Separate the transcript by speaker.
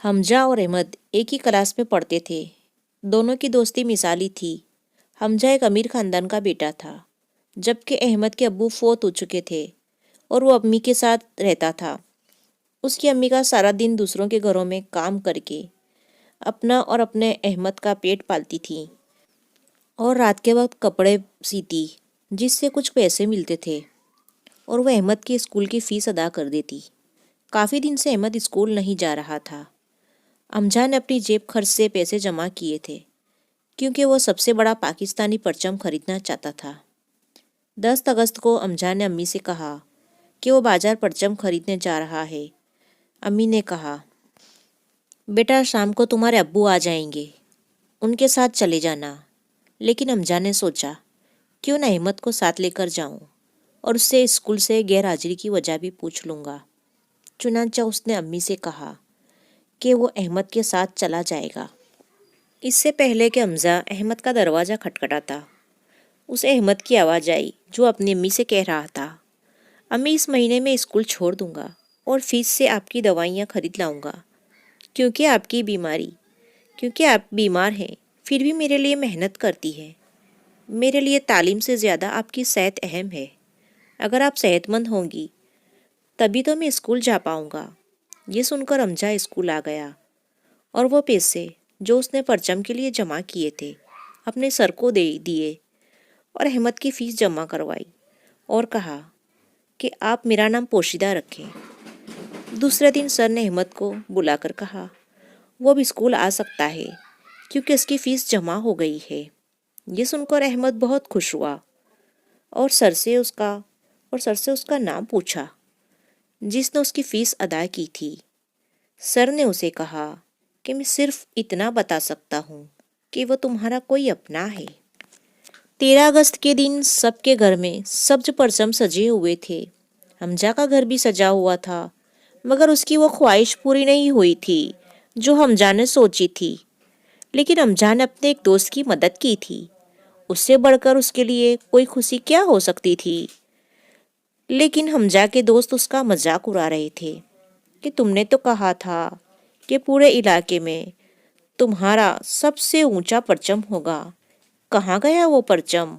Speaker 1: حمزہ اور احمد ایک ہی کلاس میں پڑھتے تھے۔ دونوں کی دوستی مثالی تھی۔ حمزہ ایک امیر خاندان کا بیٹا تھا، جبکہ احمد کے ابو فوت ہو چکے تھے اور وہ امی کے ساتھ رہتا تھا۔ اس کی امی کا سارا دن دوسروں کے گھروں میں کام کر کے اپنا اور اپنے احمد کا پیٹ پالتی تھی، اور رات کے وقت کپڑے سیتی جس سے کچھ پیسے ملتے تھے، اور وہ احمد کی اسکول کی فیس ادا کر دیتی۔ کافی دن سے احمد اسکول نہیں جا رہا تھا۔ حمزہ نے اپنی جیب خرچ سے پیسے جمع کیے تھے، کیونکہ وہ سب سے بڑا پاکستانی پرچم خریدنا چاہتا تھا۔ 10 اگست کو حمزہ نے امی سے کہا کہ وہ بازار پرچم خریدنے جا رہا ہے۔ امی نے کہا، بیٹا شام کو تمہارے ابو آ جائیں گے، ان کے ساتھ چلے جانا۔ لیکن حمزہ نے سوچا، کیوں نہ احمد کو ساتھ لے کر جاؤں اور اس سے اسکول سے غیر حاضری کی وجہ بھی پوچھ لوں گا۔ چنانچہ اس نے امی سے کہا کہ وہ احمد کے ساتھ چلا جائے گا۔ اس سے پہلے کہ حمزہ احمد کا دروازہ کھٹکھٹاتا، اسے احمد کی آواز آئی جو اپنی امی سے کہہ رہا تھا، امی اس مہینے میں اسکول چھوڑ دوں گا اور فیس سے آپ کی دوائیاں خرید لاؤں گا، کیونکہ آپ بیمار ہیں، پھر بھی میرے لیے محنت کرتی ہے۔ میرے لیے تعلیم سے زیادہ آپ کی صحت اہم ہے۔ اگر آپ صحت مند ہوں گی تبھی تو میں اسکول جا پاؤں گا۔ یہ سن کر حمزہ اسکول آ گیا اور وہ پیسے جو اس نے پرچم کے لیے جمع کیے تھے اپنے سر کو دے دیے اور احمد کی فیس جمع کروائی اور کہا کہ آپ میرا نام پوشیدہ رکھیں۔ دوسرے دن سر نے احمد کو بلا کر کہا وہ اب اسکول آ سکتا ہے کیونکہ اس کی فیس جمع ہو گئی ہے۔ یہ سن کر احمد بہت خوش ہوا اور سر سے اس کا نام پوچھا جس نے اس کی فیس ادا کی تھی۔ سر نے اسے کہا کہ میں صرف اتنا بتا سکتا ہوں کہ وہ تمہارا کوئی اپنا ہے۔ 13 اگست کے دن سب کے گھر میں سبز پرچم سجے ہوئے تھے۔ حمزہ کا گھر بھی سجا ہوا تھا، مگر اس کی وہ خواہش پوری نہیں ہوئی تھی جو حمزہ نے سوچی تھی۔ لیکن حمزہ نے اپنے ایک دوست کی مدد کی تھی، اس سے بڑھ کر اس کے لیے کوئی خوشی کیا ہو سکتی تھی؟ لیکن حمزہ کے دوست اس کا مذاق اڑا رہے تھے کہ تم نے تو کہا تھا کہ پورے علاقے میں تمہارا سب سے اونچا پرچم ہوگا، کہاں گیا وہ پرچم؟